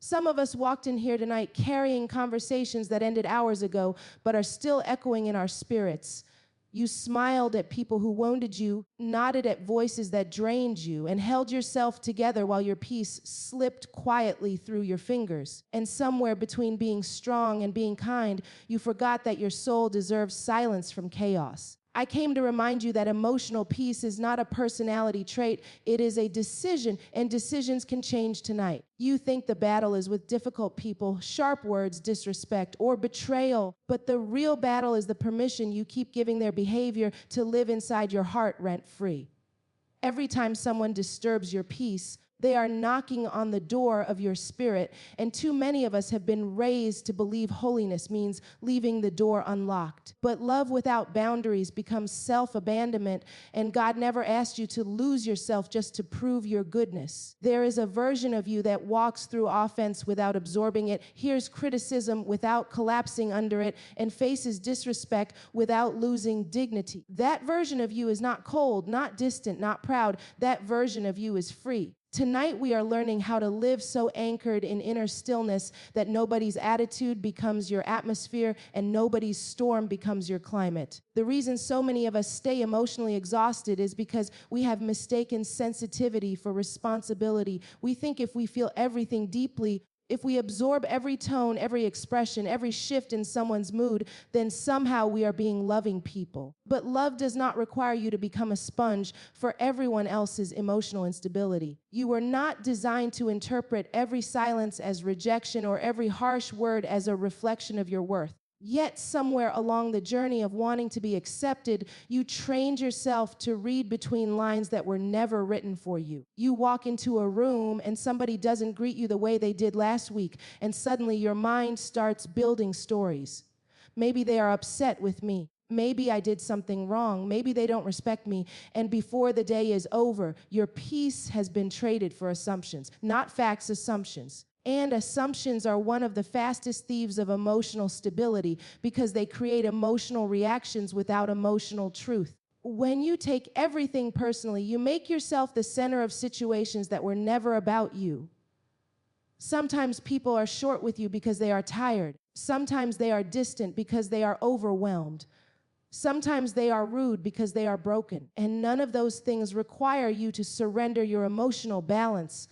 Some of us walked in here tonight carrying conversations that ended hours ago, but are still echoing in our spirits. You smiled at people who wounded you, nodded at voices that drained you, and held yourself together while your peace slipped quietly through your fingers. And somewhere between being strong and being kind, you forgot that your soul deserves silence from chaos. I came to remind you that emotional peace is not a personality trait, it is a decision, and decisions can change tonight. You think the battle is with difficult people, sharp words, disrespect, or betrayal, but the real battle is the permission you keep giving their behavior to live inside your heart rent-free. Every time someone disturbs your peace, they are knocking on the door of your spirit, and too many of us have been raised to believe holiness means leaving the door unlocked. But love without boundaries becomes self-abandonment, and God never asked you to lose yourself just to prove your goodness. There is a version of you that walks through offense without absorbing it, hears criticism without collapsing under it, and faces disrespect without losing dignity. That version of you is not cold, not distant, not proud. That version of you is free. Tonight we are learning how to live so anchored in inner stillness that nobody's attitude becomes your atmosphere and nobody's storm becomes your climate. The reason so many of us stay emotionally exhausted is because we have mistaken sensitivity for responsibility. We think if we feel everything deeply, if we absorb every tone, every expression, every shift in someone's mood, then somehow we are being loving people. But love does not require you to become a sponge for everyone else's emotional instability. You were not designed to interpret every silence as rejection or every harsh word as a reflection of your worth. Yet somewhere along the journey of wanting to be accepted, you trained yourself to read between lines that were never written for you. You walk into a room and somebody doesn't greet you the way they did last week, and suddenly your mind starts building stories. Maybe they are upset with me. Maybe I did something wrong. Maybe they don't respect me. And before the day is over, your peace has been traded for assumptions, not facts, assumptions. And assumptions are one of the fastest thieves of emotional stability because they create emotional reactions without emotional truth. When you take everything personally, you make yourself the center of situations that were never about you. Sometimes people are short with you because they are tired. Sometimes they are distant because they are overwhelmed. Sometimes they are rude because they are broken. And none of those things require you to surrender your emotional balance.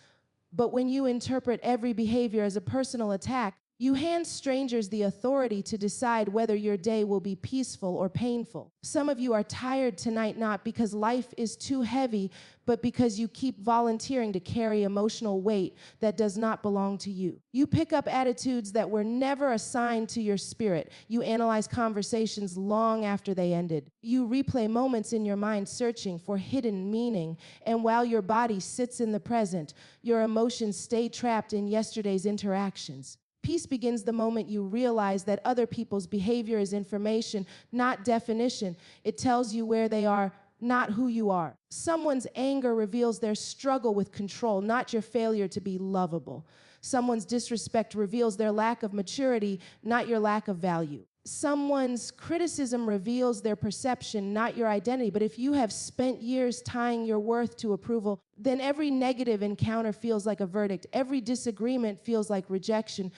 But when you interpret every behavior as a personal attack, you hand strangers the authority to decide whether your day will be peaceful or painful. Some of you are tired tonight not because life is too heavy, but because you keep volunteering to carry emotional weight that does not belong to you. You pick up attitudes that were never assigned to your spirit. You analyze conversations long after they ended. You replay moments in your mind searching for hidden meaning. And while your body sits in the present, your emotions stay trapped in yesterday's interactions. Peace begins the moment you realize that other people's behavior is information, not definition. It tells you where they are, not who you are. Someone's anger reveals their struggle with control, not your failure to be lovable. Someone's disrespect reveals their lack of maturity, not your lack of value. Someone's criticism reveals their perception, not your identity. But if you have spent years tying your worth to approval, then every negative encounter feels like a verdict. Every disagreement feels like rejection.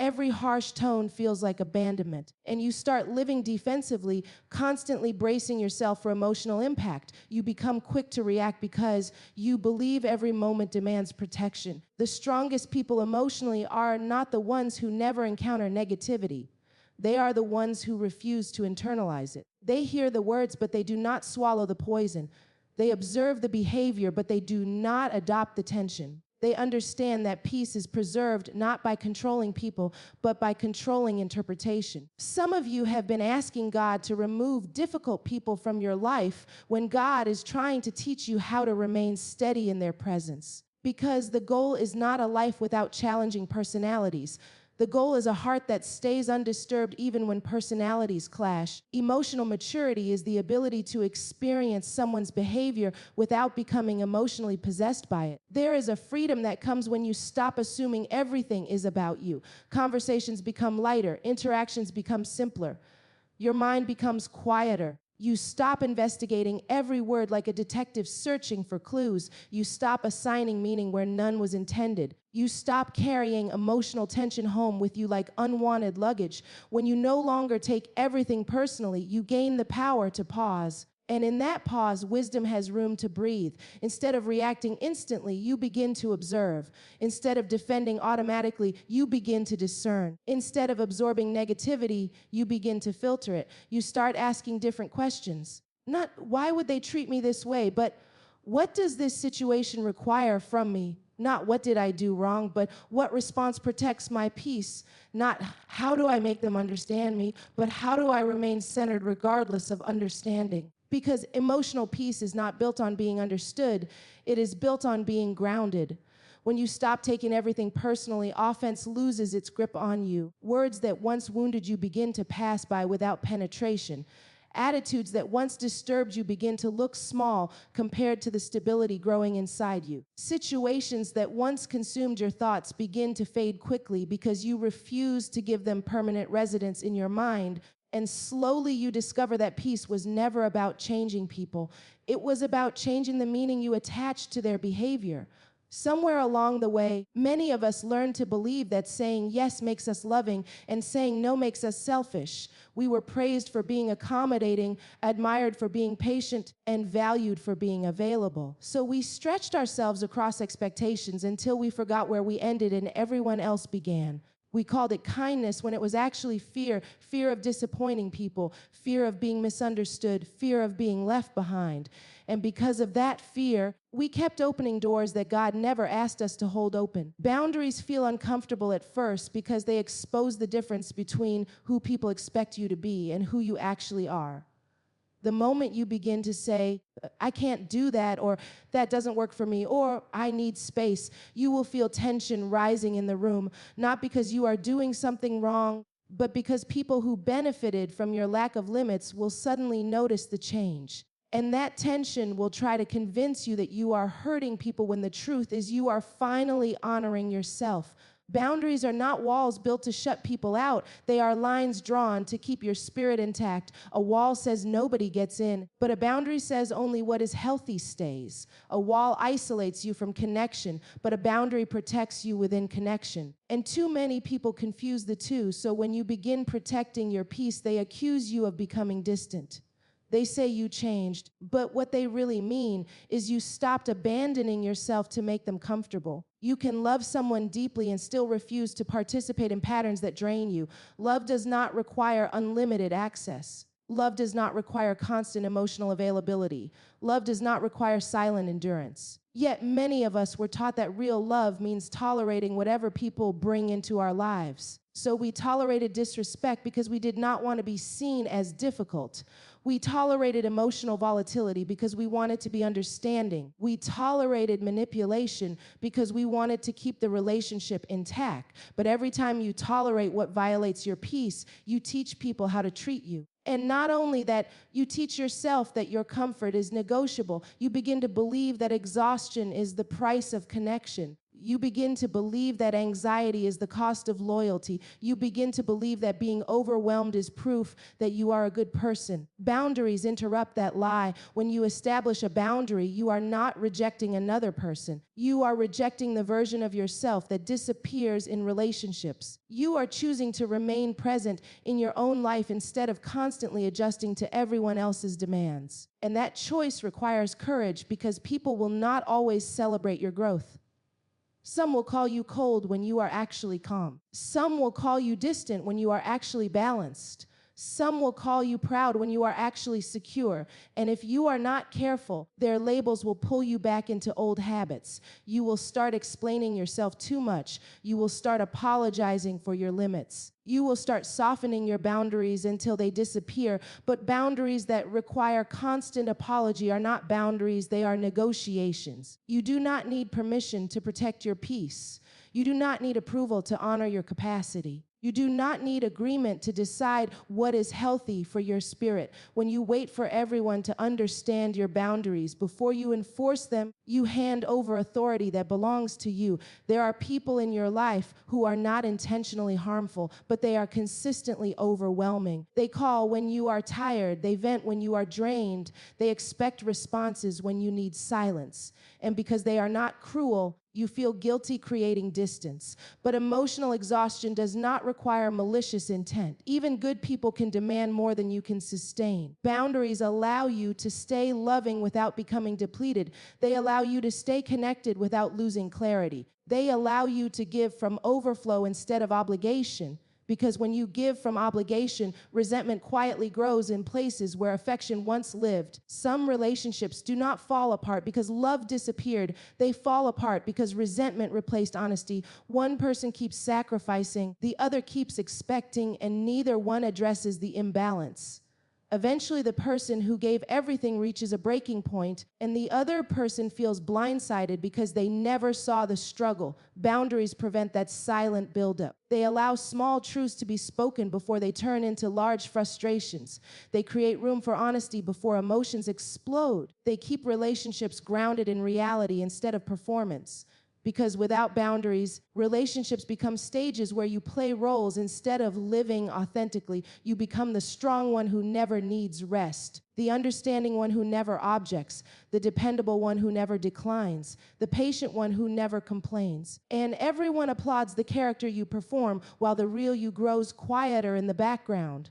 Every harsh tone feels like abandonment. And you start living defensively, constantly bracing yourself for emotional impact. You become quick to react because you believe every moment demands protection. The strongest people emotionally are not the ones who never encounter negativity. They are the ones who refuse to internalize it. They hear the words, but they do not swallow the poison. They observe the behavior, but they do not adopt the tension. They understand that peace is preserved not by controlling people, but by controlling interpretation. Some of you have been asking God to remove difficult people from your life when God is trying to teach you how to remain steady in their presence. Because the goal is not a life without challenging personalities. The goal is a heart that stays undisturbed even when personalities clash. Emotional maturity is the ability to experience someone's behavior without becoming emotionally possessed by it. There is a freedom that comes when you stop assuming everything is about you. Conversations become lighter, interactions become simpler. Your mind becomes quieter. You stop investigating every word like a detective searching for clues. You stop assigning meaning where none was intended. You stop carrying emotional tension home with you like unwanted luggage. When you no longer take everything personally, you gain the power to pause. And in that pause, wisdom has room to breathe. Instead of reacting instantly, you begin to observe. Instead of defending automatically, you begin to discern. Instead of absorbing negativity, you begin to filter it. You start asking different questions. Not, why would they treat me this way, but what does this situation require from me? Not what did I do wrong, but what response protects my peace? Not how do I make them understand me, but how do I remain centered regardless of understanding? Because emotional peace is not built on being understood, it is built on being grounded. When you stop taking everything personally, offense loses its grip on you. Words that once wounded you begin to pass by without penetration. Attitudes that once disturbed you begin to look small compared to the stability growing inside you. Situations that once consumed your thoughts begin to fade quickly because you refuse to give them permanent residence in your mind. And slowly you discover that peace was never about changing people. It was about changing the meaning you attached to their behavior. Somewhere along the way, many of us learned to believe that saying yes makes us loving and saying no makes us selfish. We were praised for being accommodating, admired for being patient, and valued for being available. So we stretched ourselves across expectations until we forgot where we ended and everyone else began. We called it kindness when it was actually fear, fear of disappointing people, fear of being misunderstood, fear of being left behind. And because of that fear, we kept opening doors that God never asked us to hold open. Boundaries feel uncomfortable at first because they expose the difference between who people expect you to be and who you actually are. The moment you begin to say, I can't do that, or that doesn't work for me, or I need space, you will feel tension rising in the room, not because you are doing something wrong, but because people who benefited from your lack of limits will suddenly notice the change. And that tension will try to convince you that you are hurting people when the truth is you are finally honoring yourself. Boundaries are not walls built to shut people out. They are lines drawn to keep your spirit intact. A wall says nobody gets in, but a boundary says only what is healthy stays. A wall isolates you from connection, but a boundary protects you within connection. And too many people confuse the two, so when you begin protecting your peace, they accuse you of becoming distant. They say you changed, but what they really mean is you stopped abandoning yourself to make them comfortable. You can love someone deeply and still refuse to participate in patterns that drain you. Love does not require unlimited access. Love does not require constant emotional availability. Love does not require silent endurance. Yet many of us were taught that real love means tolerating whatever people bring into our lives. So we tolerated disrespect because we did not want to be seen as difficult. We tolerated emotional volatility because we wanted to be understanding. We tolerated manipulation because we wanted to keep the relationship intact. But every time you tolerate what violates your peace, you teach people how to treat you. And not only that, you teach yourself that your comfort is negotiable. You begin to believe that exhaustion is the price of connection. You begin to believe that anxiety is the cost of loyalty. You begin to believe that being overwhelmed is proof that you are a good person. Boundaries interrupt that lie. When you establish a boundary, you are not rejecting another person. You are rejecting the version of yourself that disappears in relationships. You are choosing to remain present in your own life instead of constantly adjusting to everyone else's demands. And that choice requires courage because people will not always celebrate your growth. Some will call you cold when you are actually calm. Some will call you distant when you are actually balanced. Some will call you proud when you are actually secure. And if you are not careful, their labels will pull you back into old habits. You will start explaining yourself too much. You will start apologizing for your limits. You will start softening your boundaries until they disappear. But boundaries that require constant apology are not boundaries, they are negotiations. You do not need permission to protect your peace. You do not need approval to honor your capacity. You do not need agreement to decide what is healthy for your spirit. When you wait for everyone to understand your boundaries, before you enforce them, you hand over authority that belongs to you. There are people in your life who are not intentionally harmful, but they are consistently overwhelming. They call when you are tired. They vent when you are drained. They expect responses when you need silence. And because they are not cruel, you feel guilty creating distance. But emotional exhaustion does not require malicious intent. Even good people can demand more than you can sustain. Boundaries allow you to stay loving without becoming depleted. They allow you to stay connected without losing clarity. They allow you to give from overflow instead of obligation. Because when you give from obligation, resentment quietly grows in places where affection once lived. Some relationships do not fall apart because love disappeared. They fall apart because resentment replaced honesty. One person keeps sacrificing, the other keeps expecting, and neither one addresses the imbalance. Eventually, the person who gave everything reaches a breaking point, and the other person feels blindsided because they never saw the struggle. Boundaries prevent that silent buildup. They allow small truths to be spoken before they turn into large frustrations. They create room for honesty before emotions explode. They keep relationships grounded in reality instead of performance. Because without boundaries, relationships become stages where you play roles instead of living authentically. You become the strong one who never needs rest, the understanding one who never objects, the dependable one who never declines, the patient one who never complains. And everyone applauds the character you perform while the real you grows quieter in the background.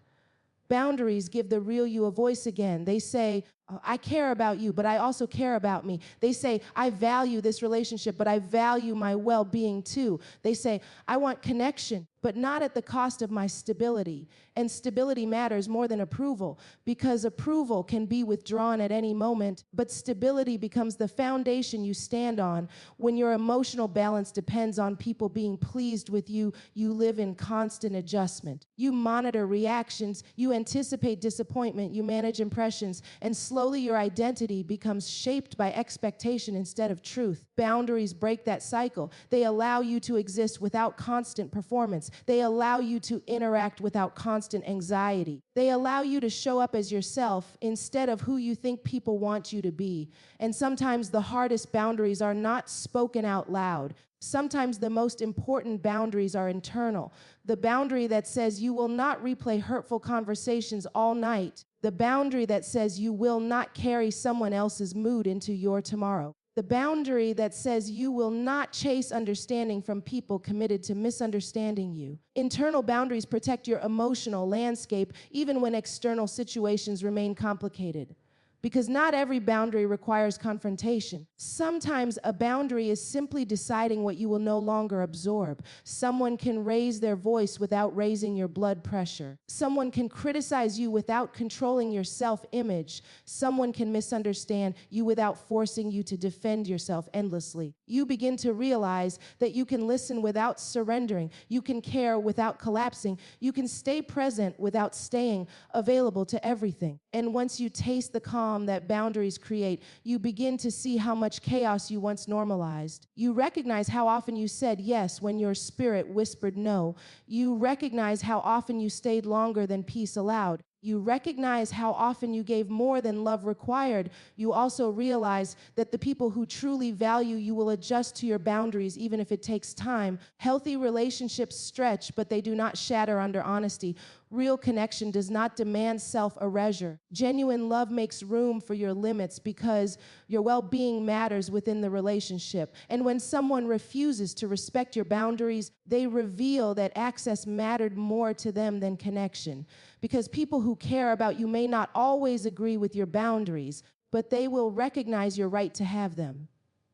Boundaries give the real you a voice again. They say, I care about you, but I also care about me. They say, I value this relationship, but I value my well-being too. They say, I want connection, but not at the cost of my stability. And stability matters more than approval, because approval can be withdrawn at any moment, but stability becomes the foundation you stand on. When your emotional balance depends on people being pleased with you, you live in constant adjustment. You monitor reactions, you anticipate disappointment, you manage impressions, and slowly your identity becomes shaped by expectation instead of truth. Boundaries break that cycle. They allow you to exist without constant performance. They allow you to interact without constant anxiety. They allow you to show up as yourself instead of who you think people want you to be. And sometimes the hardest boundaries are not spoken out loud. Sometimes the most important boundaries are internal. The boundary that says you will not replay hurtful conversations all night. The boundary that says you will not carry someone else's mood into your tomorrow. The boundary that says you will not chase understanding from people committed to misunderstanding you. Internal boundaries protect your emotional landscape even when external situations remain complicated. Because not every boundary requires confrontation. Sometimes a boundary is simply deciding what you will no longer absorb. Someone can raise their voice without raising your blood pressure. Someone can criticize you without controlling your self-image. Someone can misunderstand you without forcing you to defend yourself endlessly. You begin to realize that you can listen without surrendering. You can care without collapsing. You can stay present without staying available to everything. And once you taste the calm that boundaries create, you begin to see how much chaos you once normalized. You recognize how often you said yes when your spirit whispered no. You recognize how often you stayed longer than peace allowed. You recognize how often you gave more than love required. You also realize that the people who truly value you will adjust to your boundaries even if it takes time. Healthy relationships stretch, but they do not shatter under honesty. Real connection does not demand self-erasure. Genuine love makes room for your limits because your well-being matters within the relationship. And when someone refuses to respect your boundaries, they reveal that access mattered more to them than connection. Because people who care about you may not always agree with your boundaries, but they will recognize your right to have them.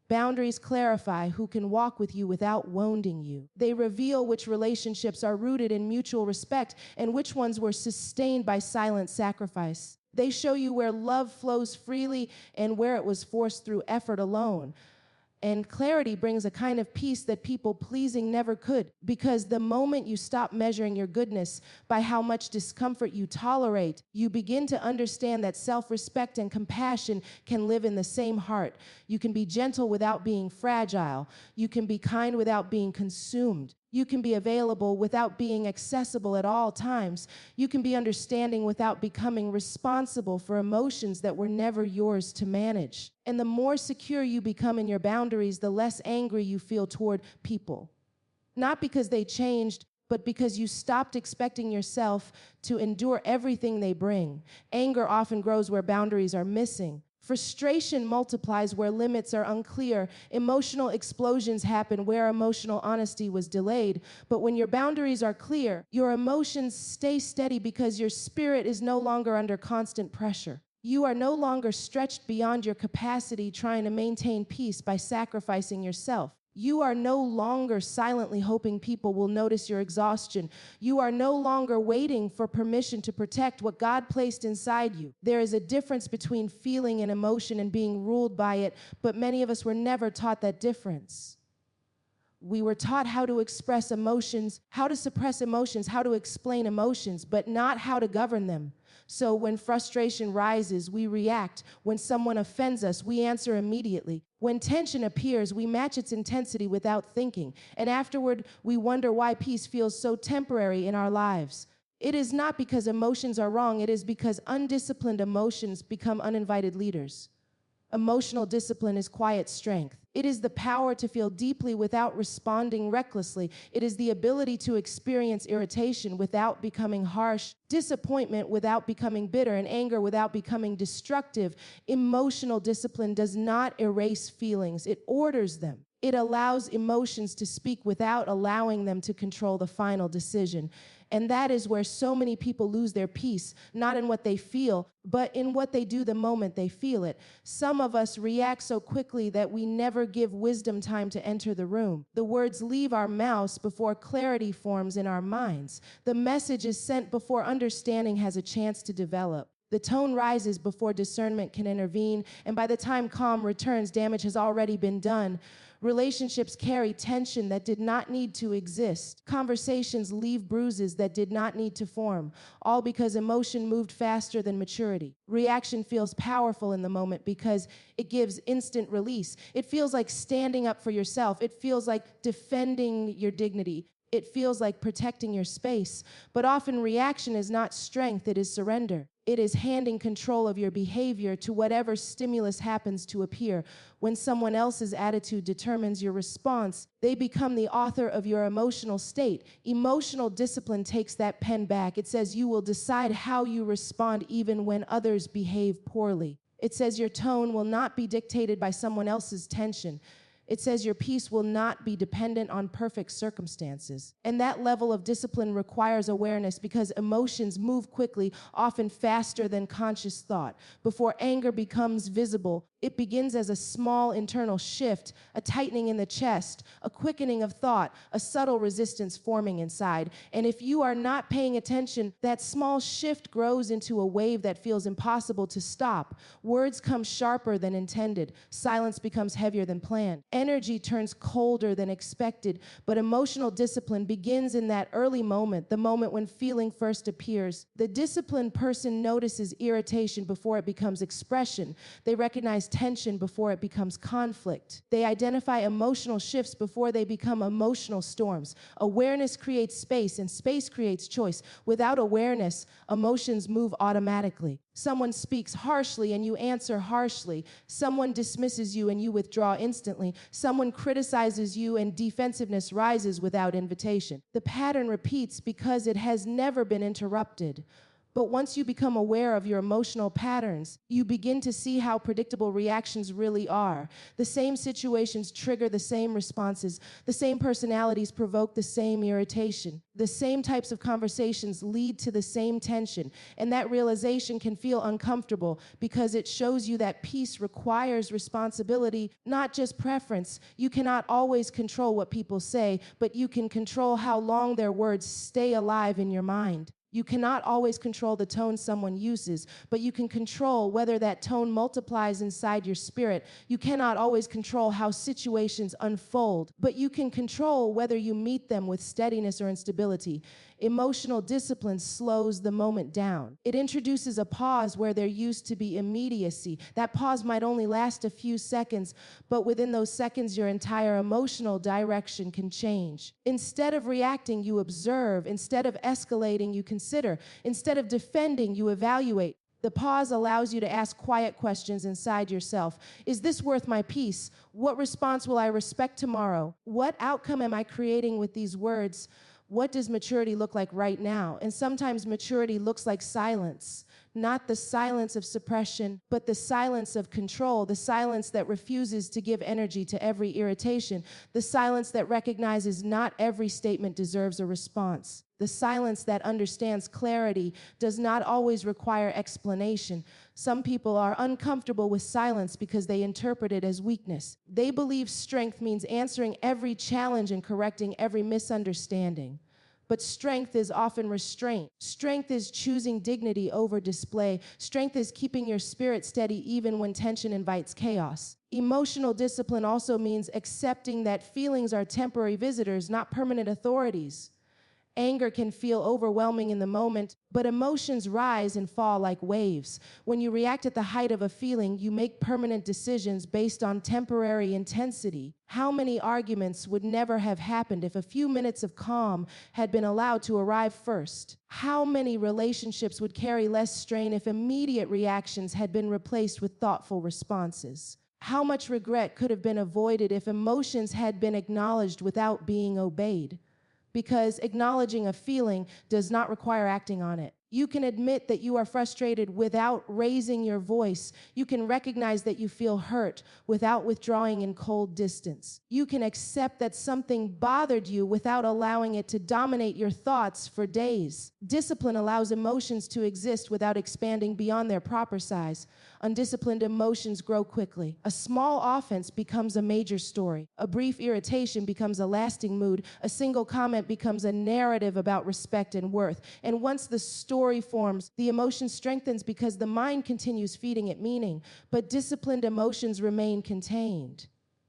Boundaries clarify who can walk with you without wounding you. They reveal which relationships are rooted in mutual respect and which ones were sustained by silent sacrifice. They show you where love flows freely and where it was forced through effort alone. And clarity brings a kind of peace that people-pleasing never could, because the moment you stop measuring your goodness by how much discomfort you tolerate, you begin to understand that self-respect and compassion can live in the same heart. You can be gentle without being fragile. You can be kind without being consumed. You can be available without being accessible at all times. You can be understanding without becoming responsible for emotions that were never yours to manage. And the more secure you become in your boundaries, the less angry you feel toward people. Not because they changed, but because you stopped expecting yourself to endure everything they bring. Anger often grows where boundaries are missing. Frustration multiplies where limits are unclear. Emotional explosions happen where emotional honesty was delayed. But when your boundaries are clear, your emotions stay steady because your spirit is no longer under constant pressure. You are no longer stretched beyond your capacity trying to maintain peace by sacrificing yourself. You are no longer silently hoping people will notice your exhaustion. You are no longer waiting for permission to protect what God placed inside you. There is a difference between feeling an emotion and being ruled by it, but many of us were never taught that difference. We were taught how to express emotions, how to suppress emotions, how to explain emotions, but not how to govern them. So when frustration rises, we react. When someone offends us, we answer immediately. When tension appears, we match its intensity without thinking. And afterward, we wonder why peace feels so temporary in our lives. It is not because emotions are wrong, it is because undisciplined emotions become uninvited leaders. Emotional discipline is quiet strength. It is the power to feel deeply without responding recklessly. It is the ability to experience irritation without becoming harsh, disappointment without becoming bitter, and anger without becoming destructive. Emotional discipline does not erase feelings, it orders them. It allows emotions to speak without allowing them to control the final decision. And that is where so many people lose their peace, not in what they feel, but in what they do the moment they feel it. Some of us react so quickly that we never give wisdom time to enter the room. The words leave our mouths before clarity forms in our minds. The message is sent before understanding has a chance to develop. The tone rises before discernment can intervene, and by the time calm returns, damage has already been done. Relationships carry tension that did not need to exist. Conversations leave bruises that did not need to form, all because emotion moved faster than maturity. Reaction feels powerful in the moment because it gives instant release. It feels like standing up for yourself. It feels like defending your dignity. It feels like protecting your space. But often reaction is not strength, it is surrender. It is handing control of your behavior to whatever stimulus happens to appear. When someone else's attitude determines your response, they become the author of your emotional state. Emotional discipline takes that pen back. It says you will decide how you respond even when others behave poorly. It says your tone will not be dictated by someone else's tension. It says your peace will not be dependent on perfect circumstances. And that level of discipline requires awareness because emotions move quickly, often faster than conscious thought. Before anger becomes visible, it begins as a small internal shift, a tightening in the chest, a quickening of thought, a subtle resistance forming inside. And if you are not paying attention, that small shift grows into a wave that feels impossible to stop. Words come sharper than intended. Silence becomes heavier than planned. Energy turns colder than expected. But emotional discipline begins in that early moment, the moment when feeling first appears. The disciplined person notices irritation before it becomes expression. They recognize tension before it becomes conflict. They identify emotional shifts before they become emotional storms. Awareness creates space, and space creates choice. Without awareness, emotions move automatically. Someone speaks harshly and you answer harshly. Someone dismisses you and you withdraw instantly. Someone criticizes you and defensiveness rises without invitation. The pattern repeats because it has never been interrupted. But once you become aware of your emotional patterns, you begin to see how predictable reactions really are. The same situations trigger the same responses. The same personalities provoke the same irritation. The same types of conversations lead to the same tension. And that realization can feel uncomfortable because it shows you that peace requires responsibility, not just preference. You cannot always control what people say, but you can control how long their words stay alive in your mind. You cannot always control the tone someone uses, but you can control whether that tone multiplies inside your spirit. You cannot always control how situations unfold, but you can control whether you meet them with steadiness or instability. Emotional discipline slows the moment down. It introduces a pause where there used to be immediacy. That pause might only last a few seconds, but within those seconds, your entire emotional direction can change. Instead of reacting, you observe. Instead of escalating, you consider. Instead of defending, you evaluate. The pause allows you to ask quiet questions inside yourself. Is this worth my peace? What response will I respect tomorrow? What outcome am I creating with these words? What does maturity look like right now? And sometimes maturity looks like silence. Not the silence of suppression, but the silence of control, the silence that refuses to give energy to every irritation, the silence that recognizes not every statement deserves a response, the silence that understands clarity does not always require explanation. Some people are uncomfortable with silence because they interpret it as weakness. They believe strength means answering every challenge and correcting every misunderstanding. But strength is often restraint. Strength is choosing dignity over display. Strength is keeping your spirit steady even when tension invites chaos. Emotional discipline also means accepting that feelings are temporary visitors, not permanent authorities. Anger can feel overwhelming in the moment, but emotions rise and fall like waves. When you react at the height of a feeling, you make permanent decisions based on temporary intensity. How many arguments would never have happened if a few minutes of calm had been allowed to arrive first? How many relationships would carry less strain if immediate reactions had been replaced with thoughtful responses? How much regret could have been avoided if emotions had been acknowledged without being obeyed? Because acknowledging a feeling does not require acting on it. You can admit that you are frustrated without raising your voice. You can recognize that you feel hurt without withdrawing in cold distance. You can accept that something bothered you without allowing it to dominate your thoughts for days. Discipline allows emotions to exist without expanding beyond their proper size. Undisciplined emotions grow quickly. A small offense becomes a major story. A brief irritation becomes a lasting mood. A single comment becomes a narrative about respect and worth. And once the story forms, the emotion strengthens because the mind continues feeding it meaning. But disciplined emotions remain contained.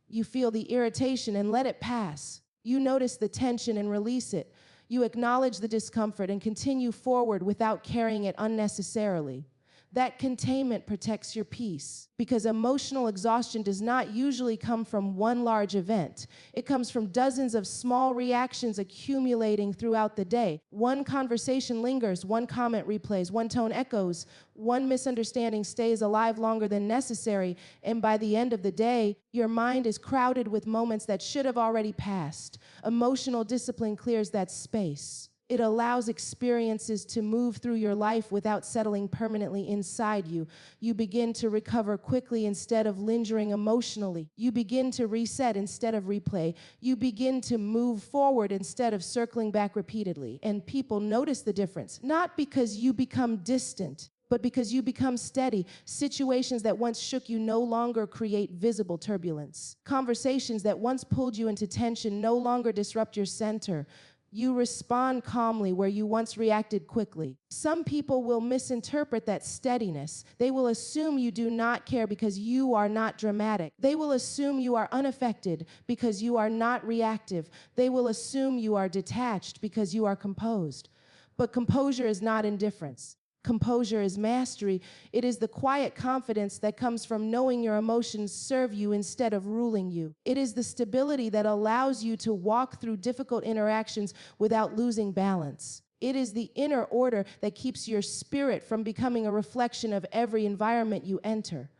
You feel the irritation and let it pass. You notice the tension and release it. You acknowledge the discomfort and continue forward without carrying it unnecessarily. That containment protects your peace because emotional exhaustion does not usually come from one large event. It comes from dozens of small reactions accumulating throughout the day. One conversation lingers, one comment replays, one tone echoes, one misunderstanding stays alive longer than necessary, and by the end of the day, your mind is crowded with moments that should have already passed. Emotional discipline clears that space. It allows experiences to move through your life without settling permanently inside you. You begin to recover quickly instead of lingering emotionally. You begin to reset instead of replay. You begin to move forward instead of circling back repeatedly. And people notice the difference, not because you become distant, but because you become steady. Situations that once shook you no longer create visible turbulence. Conversations that once pulled you into tension no longer disrupt your center. You respond calmly where you once reacted quickly. Some people will misinterpret that steadiness. They will assume you do not care because you are not dramatic. They will assume you are unaffected because you are not reactive. They will assume you are detached because you are composed. But composure is not indifference. Composure is mastery. It is the quiet confidence that comes from knowing your emotions serve you instead of ruling you. It is the stability that allows you to walk through difficult interactions without losing balance. It is the inner order that keeps your spirit from becoming a reflection of every environment you enter.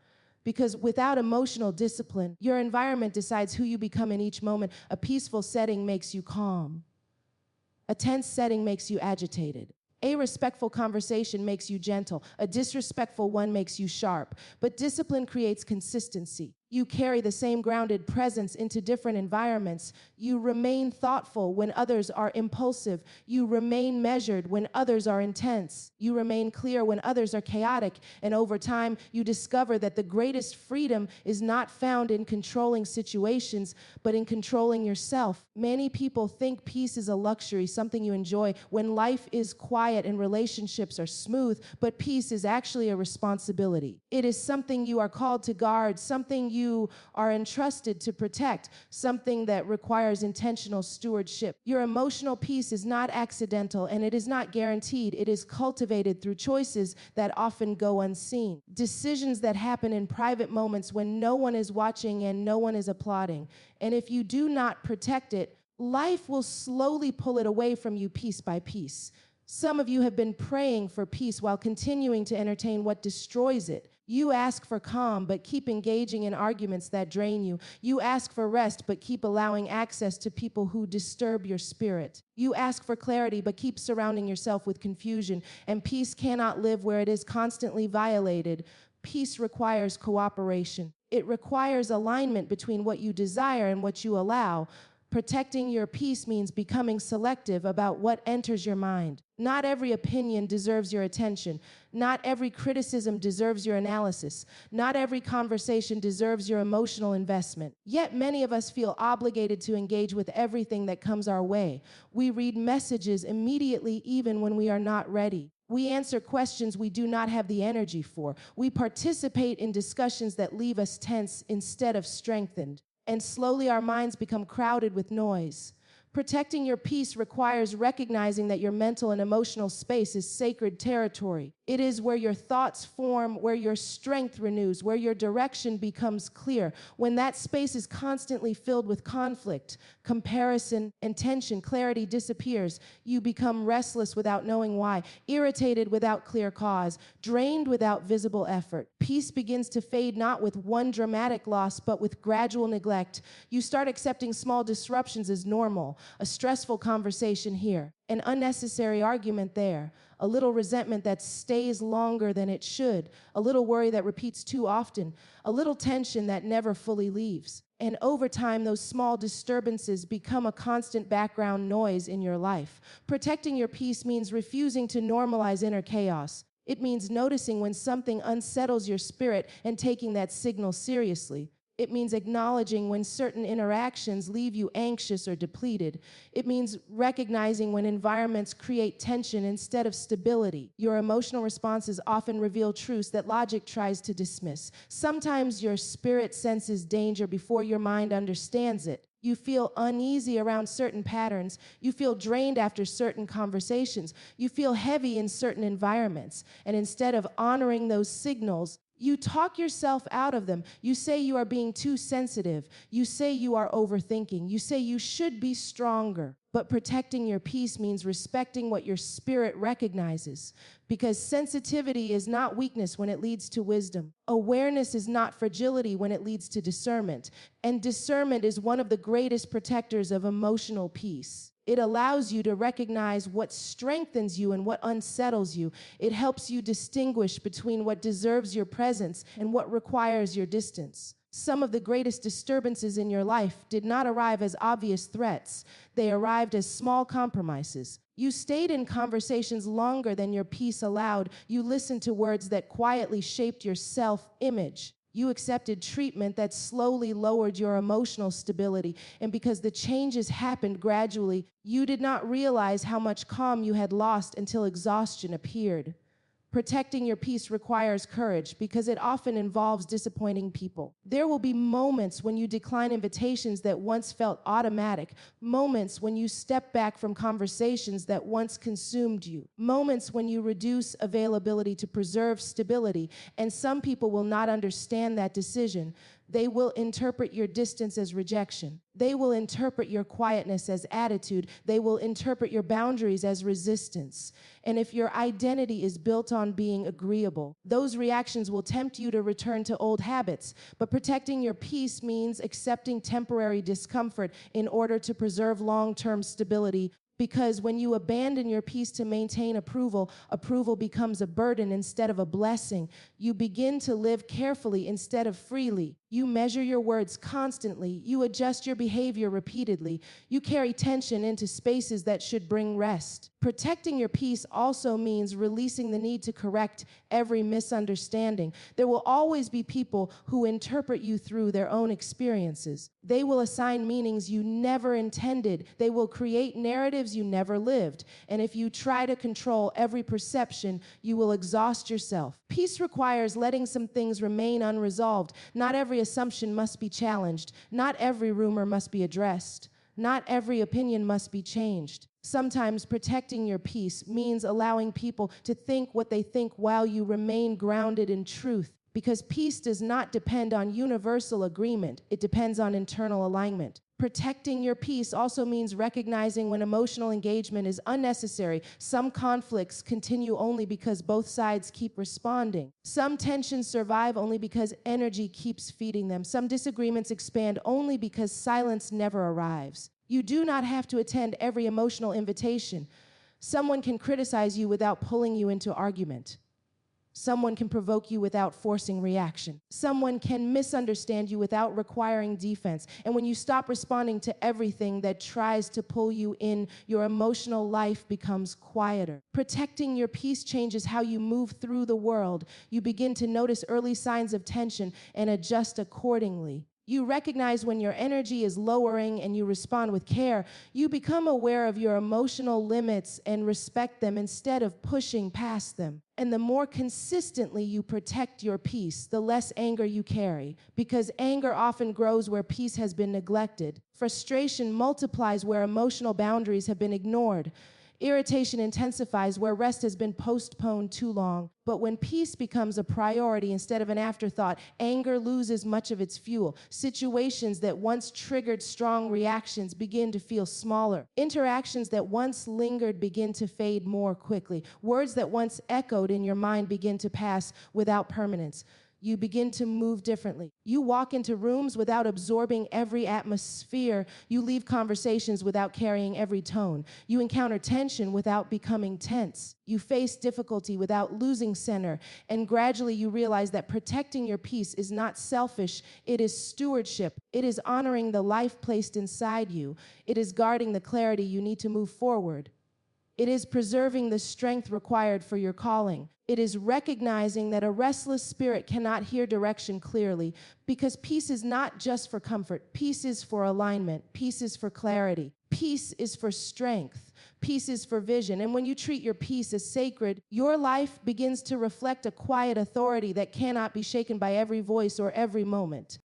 Because without emotional discipline, your environment decides who you become in each moment. A peaceful setting makes you calm. A tense setting makes you agitated. A respectful conversation makes you gentle. A disrespectful one makes you sharp. But discipline creates consistency. You carry the same grounded presence into different environments. You remain thoughtful when others are impulsive. You remain measured when others are intense. You remain clear when others are chaotic. And over time, you discover that the greatest freedom is not found in controlling situations, but in controlling yourself. Many people think peace is a luxury, something you enjoy, when life is quiet and relationships are smooth, but peace is actually a responsibility. It is something you are called to guard, something you you are entrusted to protect, something that requires intentional stewardship. Your emotional peace is not accidental and it is not guaranteed. It is cultivated through choices that often go unseen. Decisions that happen in private moments when no one is watching and no one is applauding. And if you do not protect it, life will slowly pull it away from you piece by piece. Some of you have been praying for peace while continuing to entertain what destroys it. You ask for calm, but keep engaging in arguments that drain you. You ask for rest, but keep allowing access to people who disturb your spirit. You ask for clarity, but keep surrounding yourself with confusion. And peace cannot live where it is constantly violated. Peace requires cooperation. It requires alignment between what you desire and what you allow. Protecting your peace means becoming selective about what enters your mind. Not every opinion deserves your attention. Not every criticism deserves your analysis. Not every conversation deserves your emotional investment. Yet many of us feel obligated to engage with everything that comes our way. We read messages immediately even when we are not ready. We answer questions we do not have the energy for. We participate in discussions that leave us tense instead of strengthened. And slowly our minds become crowded with noise. Protecting your peace requires recognizing that your mental and emotional space is sacred territory. It is where your thoughts form, where your strength renews, where your direction becomes clear. When that space is constantly filled with conflict, comparison, and tension, clarity disappears. You become restless without knowing why, irritated without clear cause, drained without visible effort. Peace begins to fade not with one dramatic loss, but with gradual neglect. You start accepting small disruptions as normal. A stressful conversation here, an unnecessary argument there, a little resentment that stays longer than it should, a little worry that repeats too often, a little tension that never fully leaves. And over time, those small disturbances become a constant background noise in your life. Protecting your peace means refusing to normalize inner chaos. It means noticing when something unsettles your spirit and taking that signal seriously. It means acknowledging when certain interactions leave you anxious or depleted. It means recognizing when environments create tension instead of stability. Your emotional responses often reveal truths that logic tries to dismiss. Sometimes your spirit senses danger before your mind understands it. You feel uneasy around certain patterns. You feel drained after certain conversations. You feel heavy in certain environments. And instead of honoring those signals, you talk yourself out of them. You say you are being too sensitive. You say you are overthinking. You say you should be stronger. But protecting your peace means respecting what your spirit recognizes. Because sensitivity is not weakness when it leads to wisdom. Awareness is not fragility when it leads to discernment. And discernment is one of the greatest protectors of emotional peace. It allows you to recognize what strengthens you and what unsettles you. It helps you distinguish between what deserves your presence and what requires your distance. Some of the greatest disturbances in your life did not arrive as obvious threats. They arrived as small compromises. You stayed in conversations longer than your peace allowed. You listened to words that quietly shaped your self-image. You accepted treatment that slowly lowered your emotional stability. And because the changes happened gradually, you did not realize how much calm you had lost until exhaustion appeared. Protecting your peace requires courage because it often involves disappointing people. There will be moments when you decline invitations that once felt automatic, moments when you step back from conversations that once consumed you, moments when you reduce availability to preserve stability, and some people will not understand that decision. They will interpret your distance as rejection. They will interpret your quietness as attitude. They will interpret your boundaries as resistance. And if your identity is built on being agreeable, those reactions will tempt you to return to old habits. But protecting your peace means accepting temporary discomfort in order to preserve long-term stability. Because when you abandon your peace to maintain approval, approval becomes a burden instead of a blessing. You begin to live carefully instead of freely. You measure your words constantly. You adjust your behavior repeatedly. You carry tension into spaces that should bring rest. Protecting your peace also means releasing the need to correct every misunderstanding. There will always be people who interpret you through their own experiences. They will assign meanings you never intended. They will create narratives you never lived. And if you try to control every perception, you will exhaust yourself. Peace requires letting some things remain unresolved. Not every assumption must be challenged. Not every rumor must be addressed. Not every opinion must be changed. Sometimes protecting your peace means allowing people to think what they think while you remain grounded in truth. Because peace does not depend on universal agreement, it depends on internal alignment. Protecting your peace also means recognizing when emotional engagement is unnecessary. Some conflicts continue only because both sides keep responding. Some tensions survive only because energy keeps feeding them. Some disagreements expand only because silence never arrives. You do not have to attend every emotional invitation. Someone can criticize you without pulling you into argument. Someone can provoke you without forcing reaction. Someone can misunderstand you without requiring defense. And when you stop responding to everything that tries to pull you in, your emotional life becomes quieter. Protecting your peace changes how you move through the world. You begin to notice early signs of tension and adjust accordingly. You recognize when your energy is lowering and you respond with care. You become aware of your emotional limits and respect them instead of pushing past them. And the more consistently you protect your peace, the less anger you carry, because anger often grows where peace has been neglected. Frustration multiplies where emotional boundaries have been ignored. Irritation intensifies where rest has been postponed too long. But when peace becomes a priority instead of an afterthought, anger loses much of its fuel. Situations that once triggered strong reactions begin to feel smaller. Interactions that once lingered begin to fade more quickly. Words that once echoed in your mind begin to pass without permanence. You begin to move differently. You walk into rooms without absorbing every atmosphere. You leave conversations without carrying every tone. You encounter tension without becoming tense. You face difficulty without losing center. And gradually you realize that protecting your peace is not selfish. It is stewardship. It is honoring the life placed inside you. It is guarding the clarity you need to move forward. It is preserving the strength required for your calling. It is recognizing that a restless spirit cannot hear direction clearly, because peace is not just for comfort. Peace is for alignment. Peace is for clarity. Peace is for strength. Peace is for vision. And when you treat your peace as sacred, your life begins to reflect a quiet authority that cannot be shaken by every voice or every moment.